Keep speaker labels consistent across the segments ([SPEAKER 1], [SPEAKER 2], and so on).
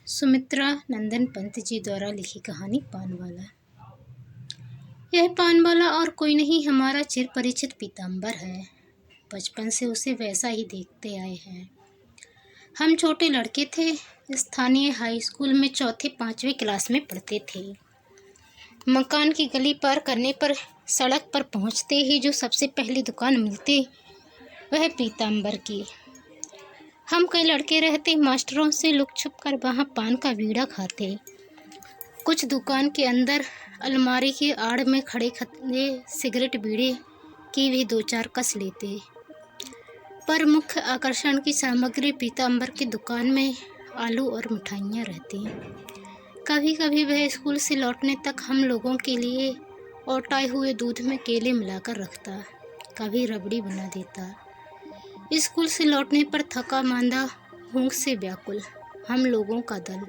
[SPEAKER 1] सुमित्रा नंदन पंत जी द्वारा लिखी कहानी पानवाला। यह पानवाला और कोई नहीं, हमारा चिर परिचित पीताम्बर है। बचपन से उसे वैसा ही देखते आए हैं। हम छोटे लड़के थे, स्थानीय हाई स्कूल में चौथे पांचवें क्लास में पढ़ते थे। मकान की गली पार करने पर सड़क पर पहुंचते ही जो सबसे पहली दुकान मिलती वह पीताम्बर की। हम कई लड़के रहते, मास्टरों से लुक छुप कर वहाँ पान का बीड़ा खाते। कुछ दुकान के अंदर अलमारी की आड़ में खड़े खड़े सिगरेट बीड़े की भी दो चार कस लेते। पर मुख्य आकर्षण की सामग्री पीताम्बर की दुकान में आलू और मिठाइयाँ रहती। कभी कभी वह स्कूल से लौटने तक हम लोगों के लिए औटाए हुए दूध में केले मिलाकर रखता, कभी रबड़ी बना देता। स्कूल से लौटने पर थका मांदा, भूख से व्याकुल हम लोगों का दल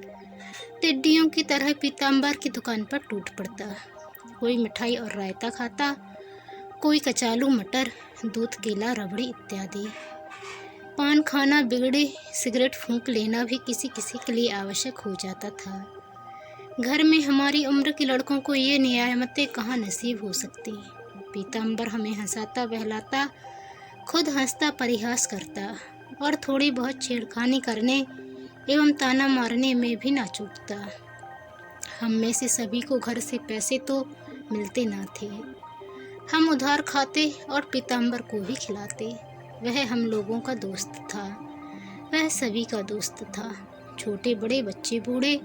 [SPEAKER 1] टिड्डियों की तरह पीताम्बर की दुकान पर टूट पड़ता। कोई मिठाई और रायता खाता, कोई कचालू मटर, दूध, केला, रबड़ी इत्यादि। पान खाना बिगड़े, सिगरेट फूंक लेना भी किसी किसी के लिए आवश्यक हो जाता था। घर में हमारी उम्र के लड़कों को ये नियामतें कहाँ नसीब हो सकती। पीताम्बर हमें हंसाता बहलाता, खुद हंसता परिहास करता और थोड़ी बहुत छेड़खानी करने एवं ताना मारने में भी ना चूकता। हम में से सभी को घर से पैसे तो मिलते ना थे। हम उधार खाते और पीताम्बर को भी खिलाते। वह हम लोगों का दोस्त था, वह सभी का दोस्त था। छोटे बड़े, बच्चे बूढ़े,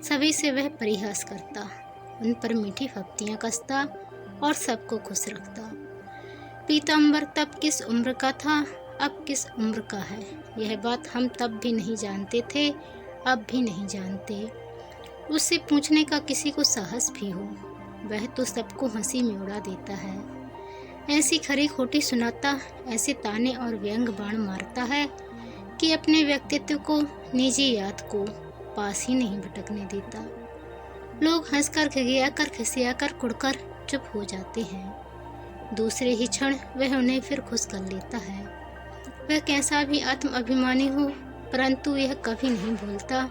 [SPEAKER 1] सभी से वह परिहास करता, उन पर मीठी फप्तियाँ कसता और सबको खुश रखता। पीताम्बर तब किस उम्र का था, अब किस उम्र का है, यह बात हम तब भी नहीं जानते थे, अब भी नहीं जानते। उससे पूछने का किसी को साहस भी हो, वह तो सबको हंसी में उड़ा देता है। ऐसी खरी खोटी सुनाता, ऐसे ताने और व्यंग बाण मारता है कि अपने व्यक्तित्व को, निजी याद को पास ही नहीं भटकने देता। लोग हंसकर, खिसियाकर, खिसियाकर, कुड़कर चुप हो जाते हैं। दूसरे ही क्षण वह उन्हें फिर खुश कर लेता है। वह कैसा भी आत्म अभिमानी हो, परंतु यह कभी नहीं भूलता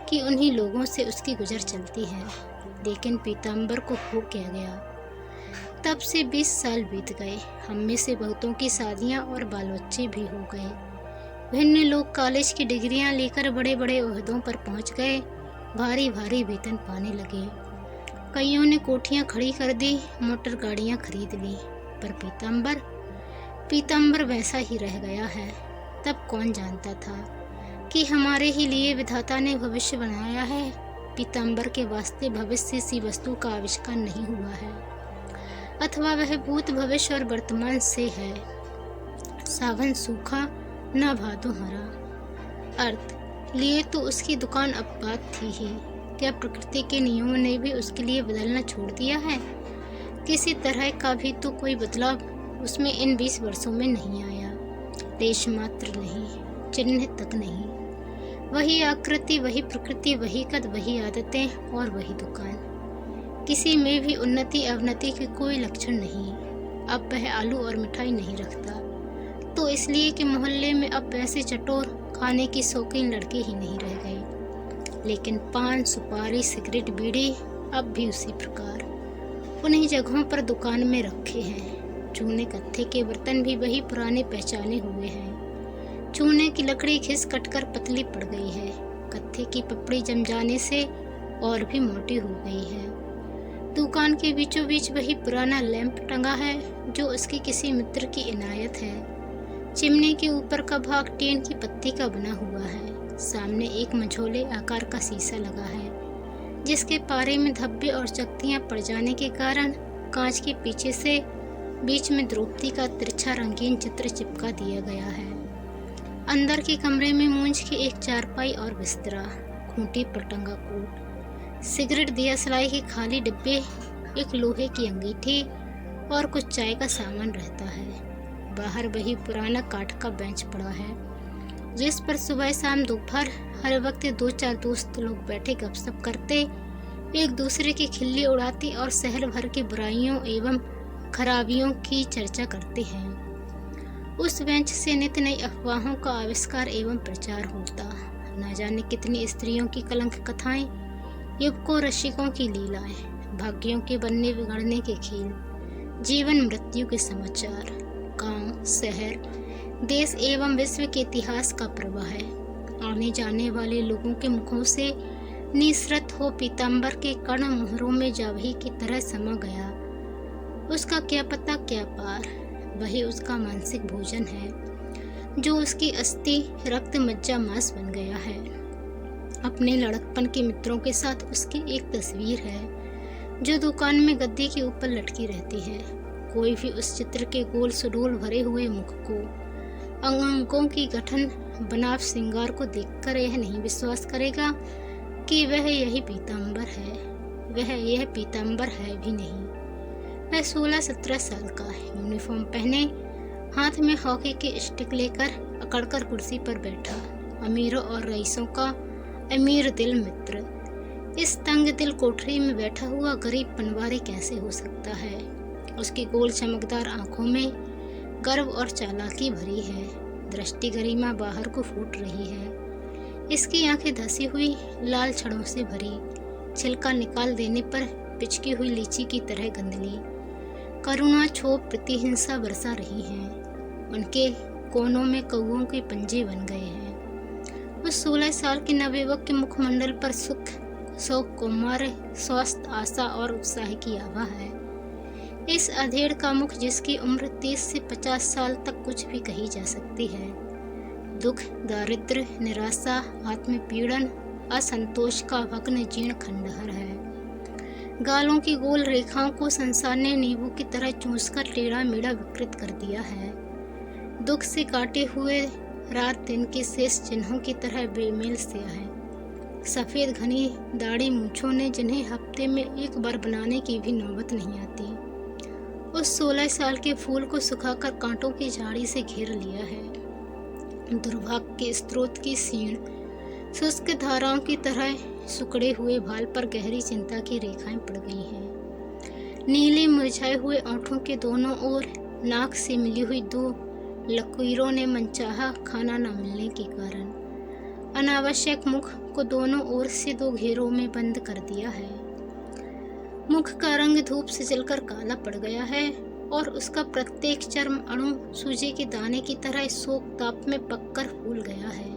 [SPEAKER 1] कि उन्हीं लोगों से उसकी गुजर चलती है। लेकिन पीताम्बर को हो क्या गया। तब से 20 साल बीत गए। हम में से बहुतों की शादियां और बाल बच्चे भी हो गए। भिन्न लोग कॉलेज की डिग्रियां लेकर बड़े बड़े ओहदों पर पहुंच गए, भारी भारी वेतन पाने लगे। कईयों ने कोठियां खड़ी कर दी, मोटर गाड़ियां खरीद ली। पर पीताम्बर वैसा ही रह गया है। तब कौन जानता था कि हमारे ही लिए विधाता ने भविष्य बनाया है। पीताम्बर के वास्ते भविष्य सी वस्तु का आविष्कार नहीं हुआ है, अथवा वह भूत, भविष्य और वर्तमान से है। सावन सूखा न भादो हरा। अर्थ लिए तो उसकी दुकान अब बात थी ही, क्या प्रकृति के नियमों ने भी उसके लिए बदलना छोड़ दिया है? किसी तरह का भी तो कोई बदलाव उसमें इन 20 वर्षों में नहीं आया। लेश मात्र नहीं, चिन्ह तक नहीं। वही आकृति, वही प्रकृति, वही कद, वही आदतें और वही दुकान। किसी में भी उन्नति अवनति के कोई लक्षण नहीं। अब वह आलू और मिठाई नहीं रखता, तो इसलिए कि मोहल्ले में अब वैसे चटोर, खाने की शौकीन लड़के ही नहीं रह गए। लेकिन पान, सुपारी, सिगरेट, बीड़ी अब भी उसी प्रकार उन्हीं जगहों पर दुकान में रखे हैं। चूने कत्थे के बर्तन भी वही पुराने पहचाने हुए हैं। चूने की लकड़ी घिस कटकर पतली पड़ गई है, कत्थे की पपड़ी जम जाने से और भी मोटी हो गई है। दुकान के बीचों बीच वही पुराना लैंप टंगा है जो उसके किसी मित्र की इनायत है। चिमनी के ऊपर का भाग टीन की पत्ती का बना हुआ है। सामने एक मझोले आकार का शीशा लगा है, जिसके पारे में धब्बे और चकतियां पड़ जाने के कारण कांच के पीछे से बीच में द्रौपदी का तिरछा रंगीन चित्र चिपका दिया गया है। अंदर के कमरे में मूंज की एक चारपाई और बिस्तरा, खूंटी पर टंगा कोट, सिगरेट, दिया सलाई के खाली डिब्बे, एक लोहे की अंगीठी और कुछ चाय का सामान रहता है। बाहर वही पुराना काठ का बेंच पड़ा है, जिस पर सुबह शाम दोपहर हर वक्त 2-4 दोस्त लोग बैठे गपशप करते, एक दूसरे की खिल्ली उड़ाते और शहर भर की बुराइयों एवं खराबियों की चर्चा करते हैं। उस बेंच से नित्य नई अफवाहों का आविष्कार एवं प्रचार होता। ना जाने कितनी स्त्रियों की कलंक कथाएं, युवकों रसिकों की लीलाएं, भाग्यों के बनने बिगड़ने के खेल, जीवन मृत्यु के समाचार, गांव, शहर, देश एवं विश्व के इतिहास का प्रवाह है। आने जाने वाले लोगों के मुखों से निसृत हो पीताम्बर के कर्ण मुहरों में जावही की तरह समा गया। उसका क्या पता क्या पार, वही उसका मानसिक भोजन है जो उसकी अस्थि रक्त मज्जा मांस बन गया है। अपने लड़कपन के मित्रों के साथ उसकी एक तस्वीर है जो दुकान में गद्दे के ऊपर लटकी रहती है। कोई भी उस चित्र के गोल सुडोल भरे हुए मुख को, अंगों की गठन बनाव श्रृंगार को देखकर यह नहीं विश्वास करेगा कि वह यही पीताम्बर है। वह यह पीताम्बर है भी नहीं। वह 16-17 साल का है, यूनिफॉर्म पहने, हाथ में हॉकी के स्टिक लेकर अकड़कर कुर्सी पर बैठा, अमीरों और रईसों का अमीर दिल मित्र। इस तंग दिल कोठरी में बैठा हुआ गरीब पनवारी कैसे हो सकता है? उसकी गोल चमकदार आंखों में गर्व और चालाकी भरी है, दृष्टि गरिमा बाहर को फूट रही है। इसकी आंखें धसी हुई लाल छड़ों से भरी, छिलका निकाल देने पर पिचकी हुई लीची की तरह गंदली, करुणा क्षोभ प्रतिहिंसा बरसा रही हैं। उनके कोनों में कौओं के पंजे बन गए हैं। उस 16 साल के नवयुवक के मुखमंडल पर सुख, शौक, कौमार्य, स्वास्थ्य, आशा और उत्साह की आभा है। इस अधेड़ का मुख जिसकी उम्र 30 से 50 साल तक कुछ भी कही जा सकती है। दुख, दारिद्र्य, निराशा, आत्मपीड़न, असंतोष का भग्न जीर्ण खंडहर है। गालों की गोल रेखाओं को संसार ने नींबू की तरह चूसकर टेढ़ा मेढ़ा विकृत कर दिया है। दुख से काटे हुए रात दिन के शेष चिन्हों की तरह बेमेल से है। सफेद घनी दाढ़ी मूंछों ने जिन्हें हफ्ते में एक बार बनाने की भी नौबत नहीं आती। उस 16 साल के फूल को सुखाकर कांटों की झाड़ी से घेर लिया है। दुर्भाग्य के स्रोत की सीण शुष्क धाराओं की तरह सुकड़े हुए भाल पर गहरी चिंता की रेखाएं पड़ गई हैं। नीले मुरझाए हुए ओंठों के दोनों ओर नाक से मिली हुई 2 लकीरों ने मनचाहा खाना न मिलने के कारण अनावश्यक मुख को दोनों ओर से 2 घेरों में बंद कर दिया है। मुख का रंग धूप से जलकर काला पड़ गया है और उसका प्रत्येक चर्म अणु सूजे के दाने की तरह शोक ताप में पककर फूल गया है।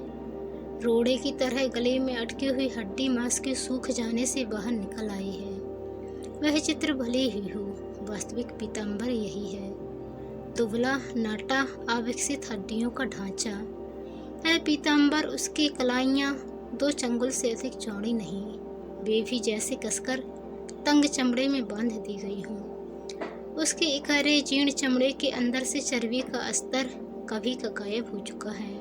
[SPEAKER 1] रोड़े की तरह गले में अटकी हुई हड्डी मांस के सूख जाने से बाहर निकल आई है। वह चित्र भले ही हो, वास्तविक पीताम्बर यही है। दुबला, नाटा, अविकसित हड्डियों का ढांचा। वह पीताम्बर, उसकी कलाइयाँ 2 चंगुल से अधिक चौड़ी नहीं, वे भी जैसे कसकर तंग चमड़े में बांध दी गई हों। उसके इकहरे जीर्ण चमड़े के अंदर से चर्बी का अस्तर कभी का गायब हो चुका है।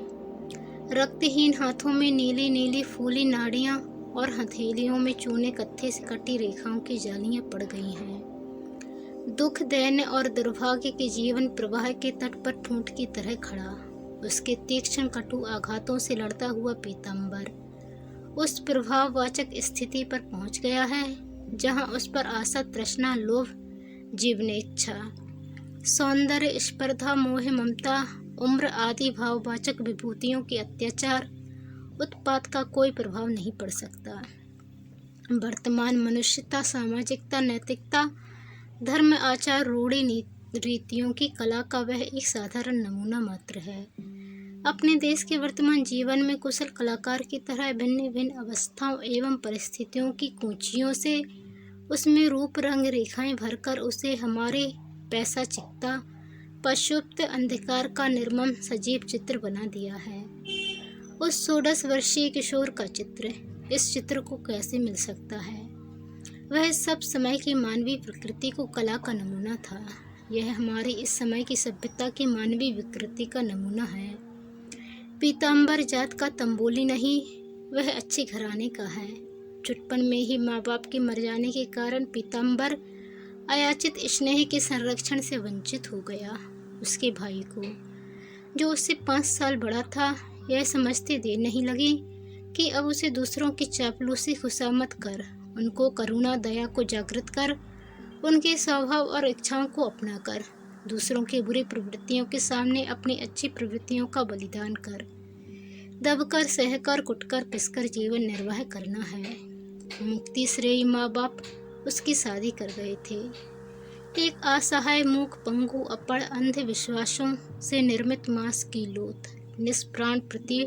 [SPEAKER 1] रक्तहीन हाथों में नीली नीली फूली नाड़ियां और हथेलियों में चूने कत्थे से कटी रेखाओं की जालियां पड़ गई हैं। दुख, दैन्य और दुर्भाग्य के जीवन प्रवाह के तट पर ठूंठ की तरह खड़ा, उसके तीक्ष्ण कटु आघातों से लड़ता हुआ पीताम्बर उस प्रभाववाचक स्थिति पर पहुंच गया है जहां उस पर आशा, तृष्णा, लोभ, जीवनेच्छा, सौंदर्य, स्पर्धा, मोह, ममता, उम्र आदि भाववाचक विभूतियों के अत्याचार, उत्पात का कोई प्रभाव नहीं पड़ सकता। वर्तमान मनुष्यता, सामाजिकता, नैतिकता, धर्म, आचार, रूढ़ी रीतियों की कला का वह एक साधारण नमूना मात्र है। अपने देश के वर्तमान जीवन में कुशल कलाकार की तरह भिन्न भिन्न अवस्थाओं एवं परिस्थितियों की कूंचियों से उसमें रूप रंग रेखाएं भरकर उसे हमारे पैशाचिकता पशुप्त अंधकार का निर्मम सजीव चित्र बना दिया है। उस 16 वर्षीय किशोर का चित्र इस चित्र को कैसे मिल सकता है? वह सब समय की मानवीय प्रकृति को कला का नमूना था। यह हमारी इस समय की सभ्यता की मानवीय विकृति का नमूना है। पीताम्बर जात का तंबोली नहीं, वह अच्छे घराने का है। चुटपन में ही माँ बाप के मर जाने के कारण पीताम्बर अयाचित स्नेह के संरक्षण से वंचित हो गया। उसके भाई को, जो उससे 5 साल बड़ा था, यह समझते देर नहीं लगी कि अब उसे दूसरों की चापलूसी खुशामत कर, उनको करुणा दया को जागृत कर, उनके स्वभाव और इच्छाओं को अपनाकर दूसरों की बुरी प्रवृत्तियों के सामने अपनी अच्छी प्रवृत्तियों का बलिदान कर दबकर सहकर कुटकर पिसकर जीवन निर्वाह करना है। मुक्ति श्रेय माँ बाप उसकी शादी कर गए थे। एक असहाय मूक पंगु अपड़ अंधविश्वासों से निर्मित मांस की लोथ, निष्प्राण प्रति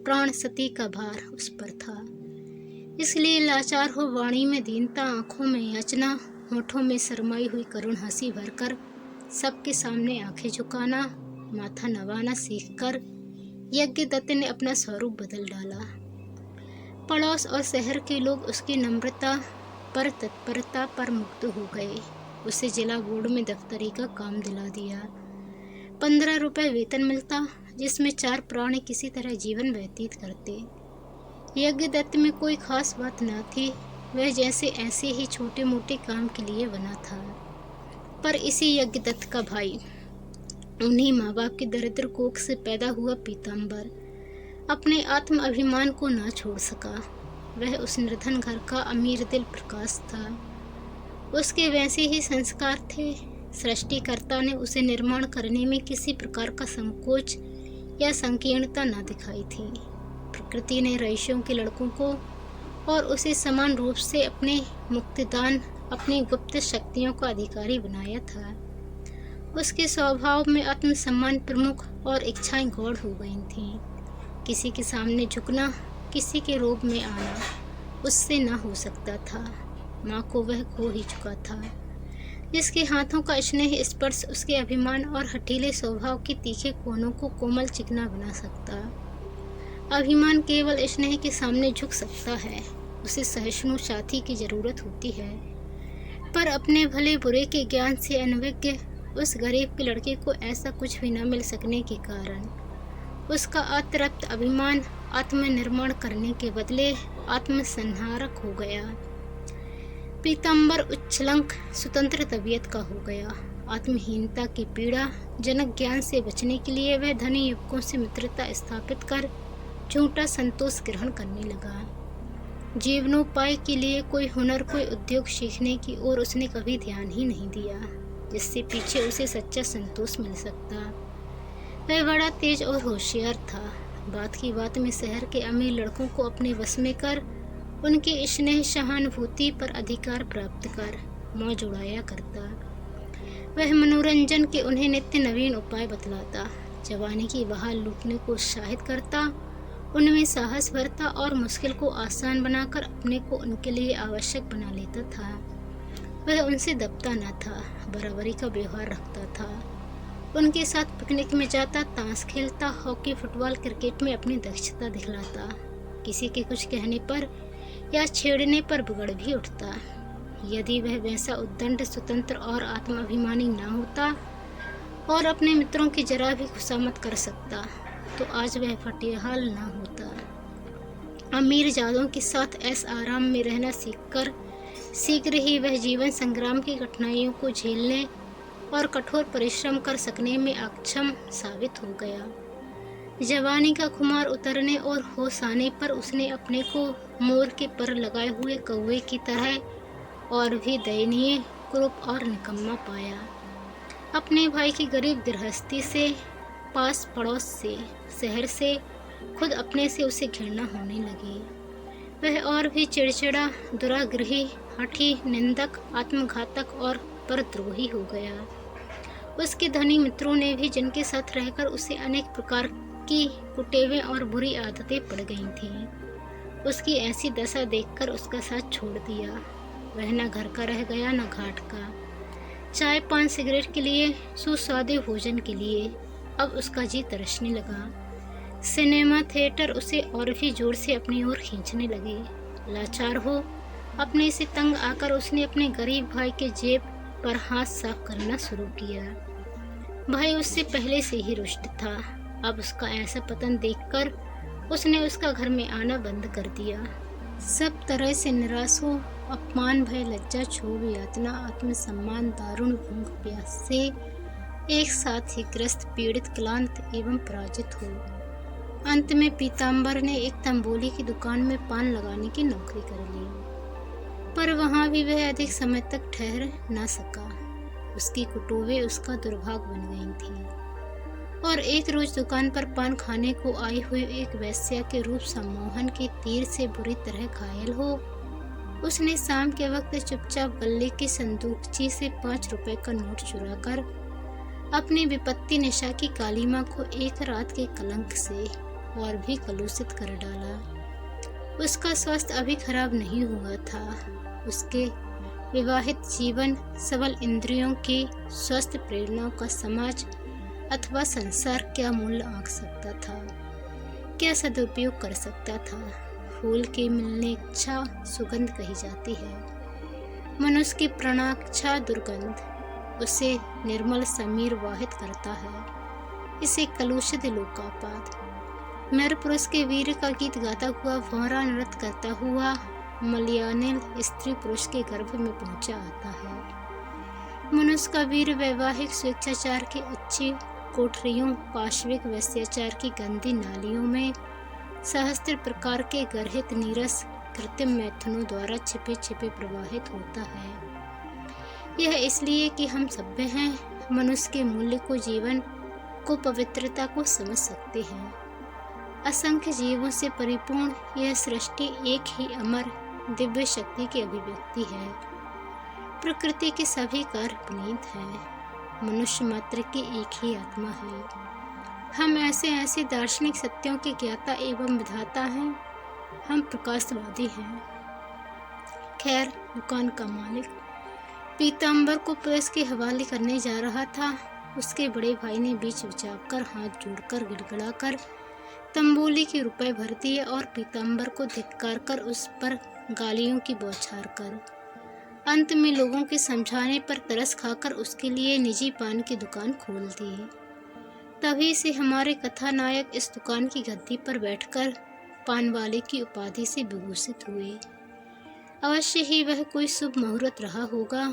[SPEAKER 1] प्राण सती का भार उस पर था। इसलिए लाचार हो वाणी में दीनता, आंखों में याचना, होठों में शरमाई हुई करुण हंसी भरकर सबके सामने आंखें झुकाना, माथा नवाना सीखकर यज्ञदत्त ने अपना स्वरूप बदल डाला। पड़ोस और शहर के लोग उसकी नम्रता पर तत्परता पर मुग्ध हो गए। उसे जिला बोर्ड में दफ्तरी का काम दिला दिया। 15 रुपए वेतन मिलता, जिसमें 4 प्राणी किसी तरह जीवन व्यतीत करते। यज्ञदत्त में कोई खास बात न थी, वह जैसे ऐसे ही छोटे मोटे काम के लिए बना था। पर इसी यज्ञदत्त का भाई, उन्हीं माँ बाप के दरिद्र कोख से पैदा हुआ पीताम्बर, अपने आत्म अभिमान को ना छोड़ सका। वह उस निर्धन घर का अमीर दिल प्रकाश था। उसके वैसे ही संस्कार थे। सृष्टिकर्ता ने उसे निर्माण करने में किसी प्रकार का संकोच या संकीर्णता न दिखाई थी। प्रकृति ने रईसों के लड़कों को और उसे समान रूप से अपने मुक्तिदान, अपनी गुप्त शक्तियों का अधिकारी बनाया था। उसके स्वभाव में आत्मसम्मान प्रमुख और इच्छाएं गौड़ हो गई थीं। किसी के सामने झुकना, किसी के रोब में आना उससे न हो सकता था। माँ को वह खो ही चुका था, जिसके हाथों का स्नेह स्पर्श उसके अभिमान और हठीले स्वभाव के तीखे कोनों को कोमल चिकना बना सकता। अभिमान केवल स्नेह के सामने झुक सकता है। उसे सहिष्णु साथी की जरूरत होती है। पर अपने भले बुरे के ज्ञान से अनभिज्ञ उस गरीब के लड़के को ऐसा कुछ भी न मिल सकने के कारण उसका अतृप्त अभिमान आत्मनिर्माण करने के बदले आत्मसंहारक हो गया। पीताम्बर उच्छृंख स्वतंत्र तबीयत का हो गया। आत्महीनता की पीड़ा जनक ज्ञान से बचने के लिए वह धनी युवकों से मित्रता स्थापित कर झूठा संतोष ग्रहण करने लगा। जीवनोपाय के लिए कोई हुनर, कोई उद्योग सीखने की ओर उसने कभी ध्यान ही नहीं दिया, जिससे पीछे उसे सच्चा संतोष मिल सकता। वह बड़ा तेज और होशियार था। बात की बात में शहर के अमीर लड़कों को अपने वश में कर उनकी स्नेह सहानुभूति पर अधिकार प्राप्त कर मौज उड़ाया करता। वह मनोरंजन के उन्हें नित्य नवीन उपाय बतलाता, जवानी की बहार लूटने को उत्साहित करता, उनमें साहस भरता और मुश्किल को आसान बनाकर अपने को उनके लिए आवश्यक बना लेता था। वह उनसे दबता न था, बराबरी का व्यवहार रखता था। उनके साथ पिकनिक में जाता, ताश खेलता, हॉकी, फुटबॉल, क्रिकेट में अपनी दक्षता दिखलाता। किसी के कुछ कहने पर या छेड़ने पर बिगड़ भी उठता। यदि वह वैसा उद्दंड, स्वतंत्र और आत्माभिमानी न होता और अपने मित्रों की जरा भी खुशामद कर सकता, तो आज वह फटेहाल न होता। अमीर जादों के साथ ऐश आराम में रहना सीखकर शीघ्र ही वह जीवन संग्राम की कठिनाइयों को झेलने और कठोर परिश्रम कर सकने में अक्षम साबित हो गया। जवानी का खुमार उतरने और होश आने पर उसने अपने को मोर के पर लगाए हुए कौवे की तरह और भी दयनीय, क्रूप और निकम्मा पाया। अपने भाई की गरीब गृहस्थी से, पास पड़ोस से, शहर से, खुद अपने से उसे घृणा होने लगी। वह और भी चिड़चिड़ा, दुराग्रही, हठी, निंदक, आत्मघातक और परद्रोही हो गया। उसके धनी मित्रों ने भी, जिनके साथ रहकर उसे अनेक प्रकार की कुटेवें और बुरी आदतें पड़ गई थीं, उसकी ऐसी दशा देखकर उसका साथ छोड़ दिया। वह न घर का रह गया न घाट का। चाय, पान, सिगरेट के लिए, सुस्वादु भोजन के लिए अब उसका जी तरसने लगा। सिनेमा, थिएटर उसे और भी जोर से अपनी ओर खींचने लगे। लाचार हो अपने से तंग आकर उसने अपने गरीब भाई के जेब पर हाथ साफ करना शुरू किया। भाई उससे पहले से ही रुष्ट था। अब उसका ऐसा पतन देखकर उसने उसका घर में आना बंद कर दिया। सब तरह से निराश हो, अपमान, भय, लज्जा, क्षोभ, यातना, आत्मसम्मान, दारुण भूख प्यास से एक साथ ही ग्रस्त, पीड़ित, क्लांत एवं पराजित हो अंत में पीताम्बर ने एक तंबोली की दुकान में पान लगाने की नौकरी कर ली। पर वहां भी वह अधिक समय तक ठहर न सका। उसकी कुटुंबें उसका दुर्भाग्य बन गई थी। और एक रोज दुकान पर पान खाने को आई हुई एक वेश्या के रूप सम्मोहन के तीर से बुरी तरह घायल हो, उसने शाम के वक्त चुपचाप गले की संदूकची से 5 रुपए का नोट चुराकर अपनी विपत्ति निशा की कालीमा को एक रात के कलंक से और भी कलुषित कर डाला। उसका स्वास्थ्य अभी खराब नहीं हुआ था। उसके विवाहित जीवन सबल इंद्रियों की स्वस्थ प्रेरणाओं का समाज अथवा संसार क्या मूल्य आंक सकता था, क्या सदुपयोग कर सकता था। फूल की मिलनेच्छा सुगंध कही जाती है, मनुष्य की प्राणाच्छा दुर्गंध उसे निर्मल समीर वाहित करता है, इसे कलुषित लोकापात। नर पुरुष के वीर का गीत गाता हुआ भौरा नृत्य करता हुआ मलयानिल स्त्री पुरुष के गर्भ में पहुंचा आता है। मनुष्य का वीर वैवाहिक स्वेच्छाचार की अच्छी कोठरियों, पाशविक वैश्याचार की गंदी नालियों में सहस्त्र प्रकार के गर्हित नीरस कृत्रिम मैथुनों द्वारा छिपे छिपे प्रवाहित होता है। यह इसलिए कि हम सभ्य हैं, मनुष्य के मूल्य को, जीवन को, पवित्रता को समझ सकते हैं। असंख्य जीवों से परिपूर्ण यह सृष्टि एक ही अमर दिव्य शक्ति की अभिव्यक्ति है। प्रकृति के सभी कार्य पुनीत हैं, मनुष्य मात्र की एक ही आत्मा है। हम ऐसे दार्शनिक सत्यों के ज्ञाता एवं विधाता हैं, हम प्रकाशवादी हैं। खैर, दुकान का मालिक पीताम्बर को प्रेस के हवाले करने जा रहा था। उसके बड़े भाई ने बीच उचाकर हाथ जोड़कर गिड़गिड़ाकर तंबोली के रुपए भर दिए और पीताम्बर को धिक्कार कर उस पर गालियों की बौछार कर अंत में लोगों के समझाने पर तरस खाकर उसके लिए निजी पान की दुकान खोल दी। तभी से हमारे कथानायक इस दुकान की गद्दी पर बैठकर पान वाले की उपाधि से विभूषित हुए। अवश्य ही वह कोई शुभ मुहूर्त रहा होगा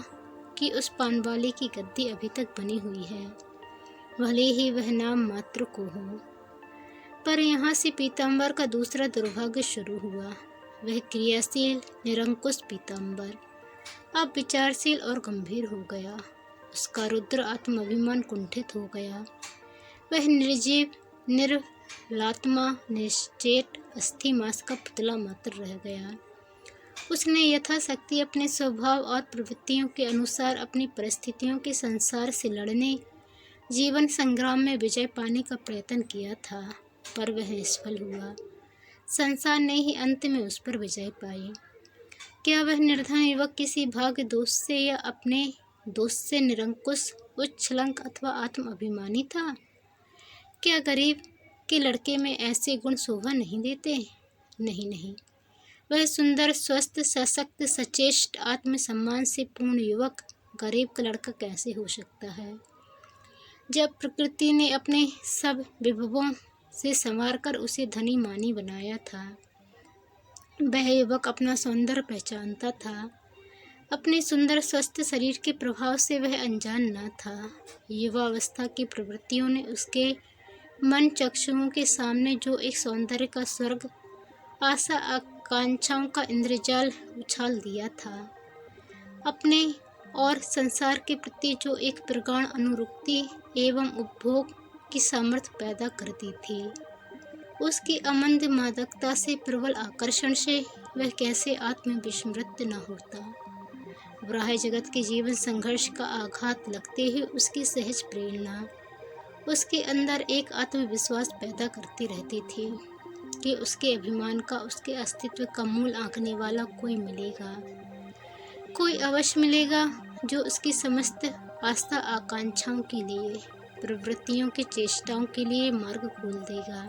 [SPEAKER 1] कि उस पान वाले की गद्दी अभी तक बनी हुई है, भले ही वह नाम मात्र को हो। पर यहाँ से पीताम्बर का दूसरा दुर्भाग्य शुरू हुआ। वह क्रियाशील निरंकुश पीताम्बर अब विचारशील और गंभीर हो गया। उसका रुद्र आत्माभिमान कुंठित हो गया। वह निर्जीव, निर्लात्मा, निश्चेत अस्थि मांस का पुतला मात्र रह गया। उसने यथाशक्ति अपने स्वभाव और प्रवृत्तियों के अनुसार अपनी परिस्थितियों के संसार से लड़ने, जीवन संग्राम में विजय पाने का प्रयत्न किया था, पर वह निष्फल हुआ। संसार ने ही अंत में उस पर विजय पाई। क्या वह निर्धन युवक किसी भाग्य दोष से या अपने दोष से निरंकुश, उच्छृंख अथवा आत्म अभिमानी था? क्या गरीब के लड़के में ऐसे गुण शोभा नहीं देते? नहीं, वह सुंदर, स्वस्थ, सशक्त, सचेष्ट, आत्मसम्मान से पूर्ण युवक गरीब का लड़का कैसे हो सकता है? जब प्रकृति ने अपने सब विभवों से संवार कर उसे धनी मानी बनाया था, वह युवक अपना सौंदर्य पहचानता था। अपने सुंदर स्वस्थ शरीर के प्रभाव से वह अनजान न था। युवावस्था की प्रवृत्तियों ने उसके मन चक्षुओं के सामने जो एक सौंदर्य का स्वर्ग, आशा आकांक्षाओं का इंद्रजाल उछाल दिया था, अपने और संसार के प्रति जो एक प्रगाढ़ अनुरक्ति एवं उपभोग की सामर्थ्य पैदा कर दी थी, उसकी अमंद मादकता से, प्रबल आकर्षण से वह कैसे आत्मविस्मृत न होता। बाह्य जगत के जीवन संघर्ष का आघात लगते ही उसकी सहज प्रेरणा उसके अंदर एक आत्मविश्वास पैदा करती रहती थी कि उसके अभिमान का, उसके अस्तित्व का मूल आंकने वाला कोई मिलेगा, कोई अवश्य मिलेगा जो उसकी समस्त आस्था आकांक्षाओं के लिए, प्रवृत्तियों की चेष्टाओं के लिए मार्ग खोल देगा,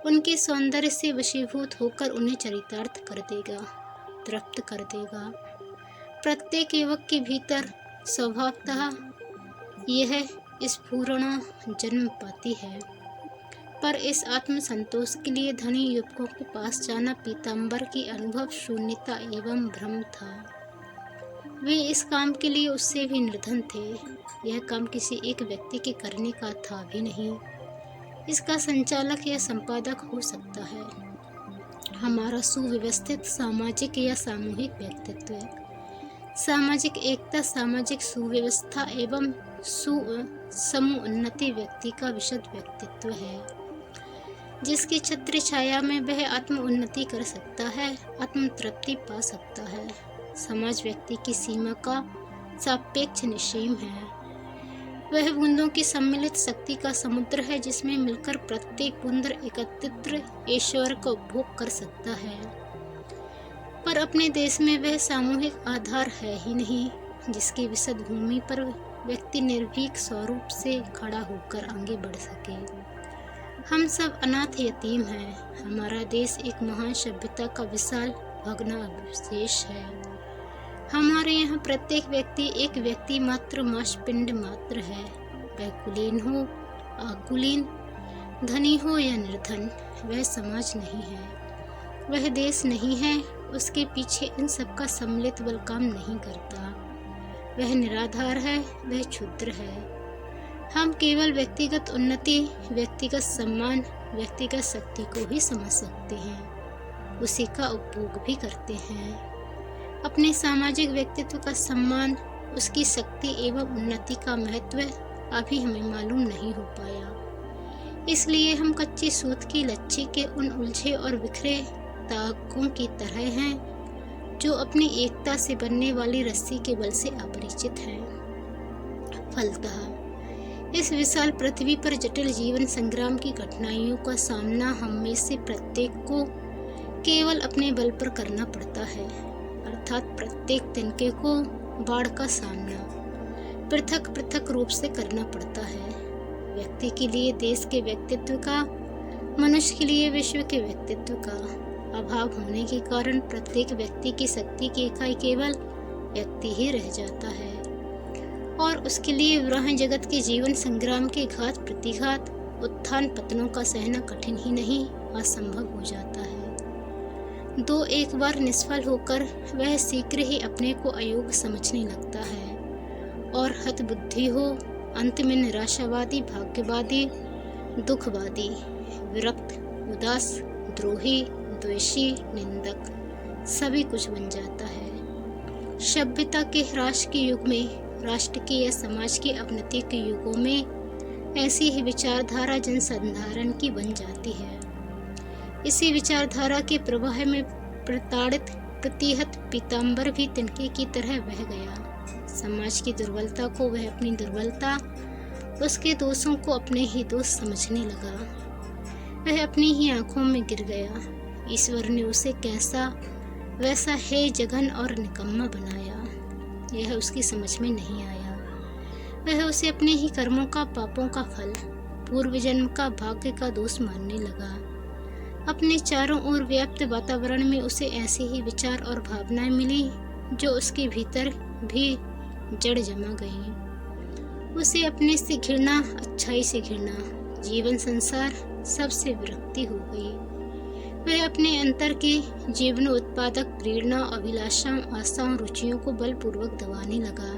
[SPEAKER 1] उनके सौंदर्य से वशीभूत होकर उन्हें चरितार्थ कर देगा, तृप्त कर देगा। प्रत्येक युवक के भीतर स्वभावतः यह स्फुरणा जन्म पाती है, पर इस आत्मसंतोष के लिए धनी युवकों के पास जाना पीताम्बर की अनुभव शून्यता एवं भ्रम था। वे इस काम के लिए उससे भी निर्धन थे। यह काम किसी एक व्यक्ति के करने का था भी नहीं। इसका संचालक या संपादक हो सकता है हमारा सुव्यवस्थित सामाजिक या सामूहिक व्यक्तित्व। सामाजिक एकता, सामाजिक सुव्यवस्था एवं समूह उन्नति व्यक्ति का विशद व्यक्तित्व है, जिसकी छत्र छाया में वह आत्म उन्नति कर सकता है, आत्म तृप्ति पा सकता है। समाज व्यक्ति की सीमा का सापेक्ष निश्चय है। वह बूंदों की सम्मिलित शक्ति का समुद्र है, जिसमें मिलकर प्रत्येक बूंद एकत्रित ईश्वर का उपभोग कर सकता है। पर अपने देश में वह सामूहिक आधार है ही नहीं, जिसकी विशद भूमि पर व्यक्ति निर्भीक स्वरूप से खड़ा होकर आगे बढ़ सके। हम सब अनाथ यतीम हैं। हमारा देश एक महान सभ्यता का विशाल भग्नावशेष है। हमारे यहाँ प्रत्येक व्यक्ति एक व्यक्ति मात्र मांसपिंड मात्र है। वह कुलीन हो अकुलीन, धनी हो या निर्धन, वह समाज नहीं है, वह देश नहीं है। उसके पीछे इन सबका सम्मिलित बल काम नहीं करता। वह निराधार है, वह क्षुद्र है। हम केवल व्यक्तिगत उन्नति, व्यक्तिगत सम्मान, व्यक्तिगत शक्ति को ही समझ सकते हैं, उसी का उपभोग भी करते हैं। अपने सामाजिक व्यक्तित्व का सम्मान, उसकी शक्ति एवं उन्नति का महत्व अभी हमें मालूम नहीं हो पाया। इसलिए हम कच्ची सूत की लच्छी के उन उलझे और बिखरे ताकों की तरह हैं, जो अपनी एकता से बनने वाली रस्सी के बल से अपरिचित हैं। फलतः इस विशाल पृथ्वी पर जटिल जीवन संग्राम की कठिनाइयों का सामना हम में से प्रत्येक को केवल अपने बल पर करना पड़ता है, अर्थात प्रत्येक तिनके को बाढ़ का सामना पृथक पृथक रूप से करना पड़ता है। व्यक्ति के लिए देश के व्यक्तित्व का, मनुष्य के लिए विश्व के व्यक्तित्व का अभाव होने के कारण प्रत्येक व्यक्ति की शक्ति की इकाई केवल व्यक्ति ही रह जाता है, और उसके लिए विरह जगत के जीवन संग्राम के घात प्रतिघात, उत्थान पतनों का सहना कठिन ही नहीं असंभव हो जाता है। दो एक बार निष्फल होकर वह शीघ्र ही अपने को अयोग्य समझने लगता है, और हतबुद्धि हो अंत में निराशावादी, भाग्यवादी, दुखवादी, विरक्त, उदास, द्रोही, द्वेषी, निंदक सभी कुछ बन जाता है। सभ्यता के ह्रास के युग में, राष्ट्र के या समाज की अवनति के युगों में ऐसी ही विचारधारा जनसाधारण की बन जाती है। इसी विचारधारा के प्रवाह में प्रताड़ित प्रतिहत पीताम्बर भी तिनके की तरह बह गया। समाज की दुर्बलता को वह अपनी दुर्बलता, उसके दोषों को अपने ही दोष समझने लगा। वह अपनी ही आंखों में गिर गया। ईश्वर ने उसे कैसा वैसा है जघन और निकम्मा बनाया, यह उसकी समझ में नहीं आया। वह उसे अपने ही कर्मों का, पापों का फल, पूर्व जन्म का, भाग्य का दोष मानने लगा। अपने चारों ओर व्याप्त वातावरण में उसे ऐसे ही विचार और भावनाएं मिली जो उसके भीतर भी जड़ जमा गई। उसे अपने से घृणा, अच्छाई से घृणा, जीवन संसार सबसे विरक्ति हो गई। वह अपने अंतर के जीवन उत्पादक प्रेरणा, अभिलाषाओं, आशाओं, रुचियों को बलपूर्वक दबाने लगा।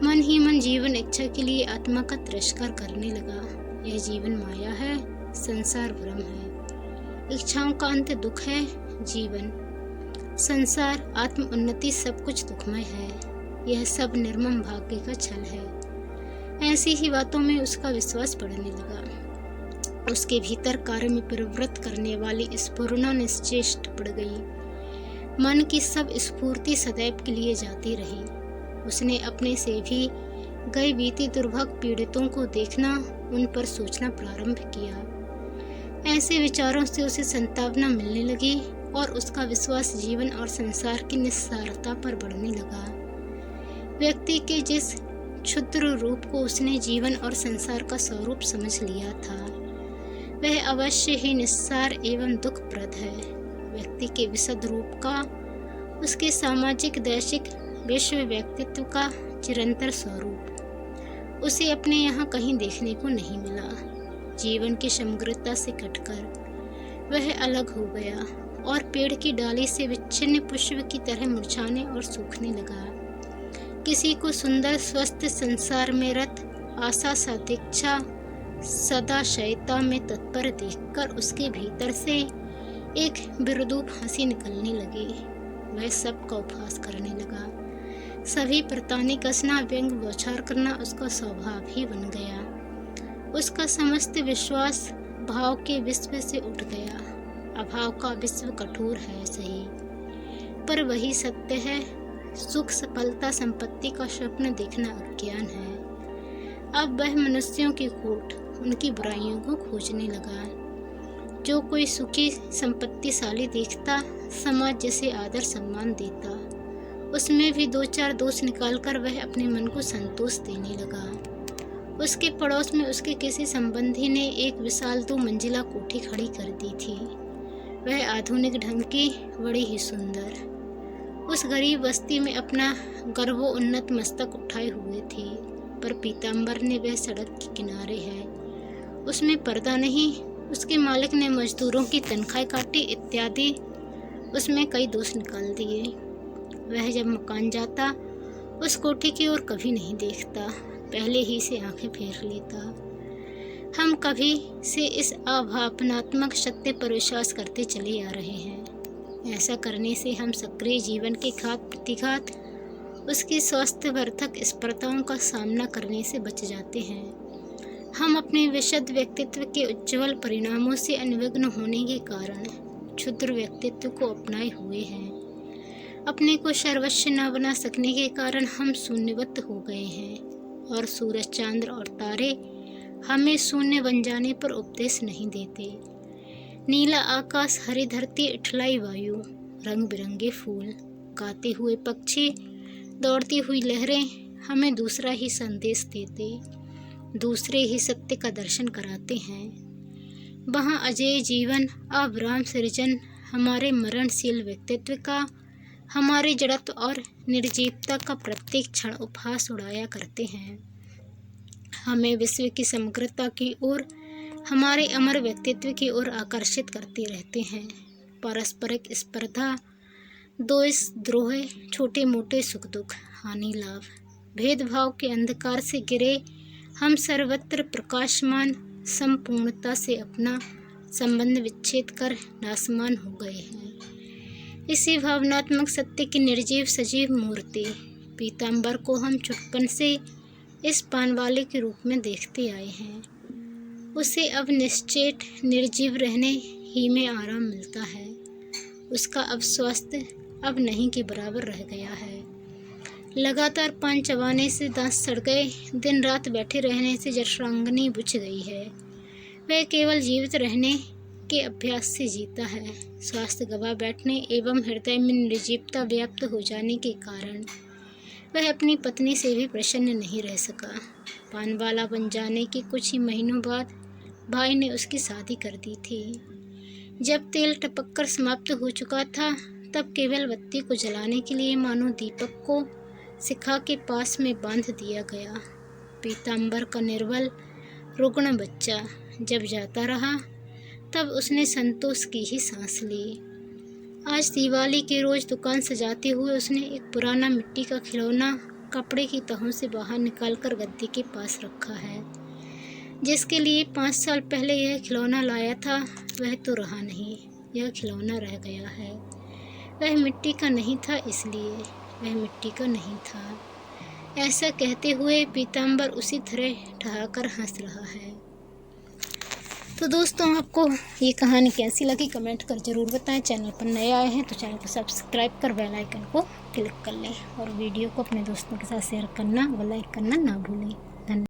[SPEAKER 1] मन ही मन जीवन इच्छा के लिए आत्मा का तिरस्कार करने लगा। यह जीवन माया है, संसार भ्रम है, इच्छाओं का अंत दुख है। जीवन, संसार, आत्म उन्नति सब कुछ दुखमय है। यह सब निर्मम भाग्य का छल है। ऐसी ही बातों में उसका विश्वास बढ़ने लगा। उसके भीतर कार्य में प्रवृत्त करने वाली स्फुरना निश्चेष्ट पड़ गई। मन की सब स्फूर्ति सदैव के लिए जाती रही। उसने अपने से भी गए बीते दुर्भग पीड़ितों को देखना, उन पर सोचना प्रारंभ किया। ऐसे विचारों से उसे संतावना मिलने लगी और उसका विश्वास जीवन और संसार की निस्सारता पर बढ़ने लगा। व्यक्ति के जिस क्षुद्र रूप को उसने जीवन और संसार का स्वरूप समझ लिया था, वह अवश्य ही निस्सार एवं दुखप्रद है। व्यक्ति के विशद रूप का, उसके सामाजिक, दैशिक, विश्व व्यक्तित्व का चिरंतर स्वरूप उसे अपने यहाँ कहीं देखने को नहीं मिला। जीवन की समग्रता से कटकर वह अलग हो गया और पेड़ की डाली से विच्छिन्न पुष्प की तरह मुरझाने और सूखने लगा। किसी को सुंदर स्वस्थ संसार में रत, आशा, सदिच्छा, सदाशयता में तत्पर देखकर उसके भीतर से एक बिरदूप हंसी निकलने लगी। वह सब का उपहास करने लगा। सभी प्रतानी कसना, व्यंग बौछार करना उसका स्वभाव ही बन गया। उसका समस्त विश्वास भाव के विश्व से उठ गया। अभाव का विश्व कठोर है सही, पर वही सत्य है। सुख, सफलता, संपत्ति का स्वप्न देखना अज्ञान है। अब वह मनुष्यों की खोट, उनकी बुराइयों को खोजने लगा। जो कोई सुखी संपत्तिशाली देखता, समाज जिसे आदर सम्मान देता, उसमें भी 2-4 दोष निकालकर वह अपने मन को संतोष देने लगा। उसके पड़ोस में उसके किसी संबंधी ने एक विशाल 2 मंजिला कोठी खड़ी कर दी थी। वह आधुनिक ढंग की, बड़ी ही सुंदर। उस गरीब बस्ती में अपना गर्वोन्नत मस्तक उठाए हुए थी, पर पीताम्बर ने वह सड़क के किनारे है, उसमें पर्दा नहीं। उसके मालिक ने मजदूरों की तनख्वाह काटी इत्यादि, उसमें कई दोष निकाल दिए। वह जब मकान जाता, उस कोठी की ओर कभी नहीं देखता, पहले ही से आंखें फेर लेता। हम कभी से इस अभावनात्मक सत्य पर विश्वास करते चले आ रहे हैं। ऐसा करने से हम सक्रिय जीवन के घात प्रतिघात, उसकी स्वास्थ्यवर्धक स्पर्धाओं का सामना करने से बच जाते हैं। हम अपने विशद व्यक्तित्व के उज्ज्वल परिणामों से अनविघ्न होने के कारण क्षुद्र व्यक्तित्व को अपनाए हुए हैं। अपने को सर्वस्व न बना सकने के कारण हम शून्यवत हो गए हैं, और सूरज, चांद और तारे हमें शून्य बन जाने पर उपदेश नहीं देते। नीला आकाश, हरी धरती, इठलाई वायु, रंग बिरंगे फूल, गाते हुए पक्षी, दौड़ती हुई लहरें हमें दूसरा ही संदेश देते, दूसरे ही सत्य का दर्शन कराते हैं। वहाँ अजय जीवन, अविराम सृजन, हमारे मरणशील व्यक्तित्व का, हमारे जड़त्व और निर्जीवता का प्रत्येक क्षण उपहास उड़ाया करते हैं। हमें विश्व की समग्रता की ओर, हमारे अमर व्यक्तित्व की ओर आकर्षित करते रहते हैं। पारस्परिक स्पर्धा, द्वेष, द्रोह, छोटे मोटे सुख दुख, हानि लाभ, भेदभाव के अंधकार से घिरे हम सर्वत्र प्रकाशमान संपूर्णता से अपना संबंध विच्छेद कर नासमान हो गए हैं। इसी भावनात्मक सत्य की निर्जीव सजीव मूर्ति पीताम्बर को हम चुटपन से इस पानवाले के रूप में देखते आए हैं। उसे अब निश्चेत निर्जीव रहने ही में आराम मिलता है। उसका अब स्वास्थ्य अब नहीं के बराबर रह गया है। लगातार पान चबाने से दांत सड़ गए, दिन रात बैठे रहने से जठरांगनी बुझ गई है। वह केवल जीवित रहने के अभ्यास से जीता है। स्वास्थ्य गवा बैठने एवं हृदय में निर्जीवता व्याप्त हो जाने के कारण वह अपनी पत्नी से भी प्रसन्न नहीं रह सका। पानवाला बन जाने के कुछ ही महीनों बाद भाई ने उसकी शादी कर दी थी। जब तेल टपककर समाप्त हो चुका था, तब केवल बत्ती को जलाने के लिए मानो दीपक को शिखा के पास में बांध दिया गया। पीताम्बर का निर्बल रुग्ण बच्चा जब जाता रहा, तब उसने संतोष की ही सांस ली। आज दिवाली के रोज दुकान सजाते हुए उसने एक पुराना मिट्टी का खिलौना कपड़े की तहों से बाहर निकालकर गद्दे के पास रखा है। जिसके लिए 5 साल पहले यह खिलौना लाया था, वह तो रहा नहीं, यह खिलौना रह गया है। वह मिट्टी का नहीं था, इसलिए वह मिट्टी का नहीं था। ऐसा कहते हुए पीताम्बर उसी तरह ठहाकर हंस रहा है। तो दोस्तों, आपको ये कहानी कैसी लगी कमेंट कर ज़रूर बताएं। चैनल पर नए आए हैं तो चैनल को सब्सक्राइब कर बेल आइकन को क्लिक कर लें, और वीडियो को अपने दोस्तों के साथ शेयर करना व लाइक करना ना भूलें।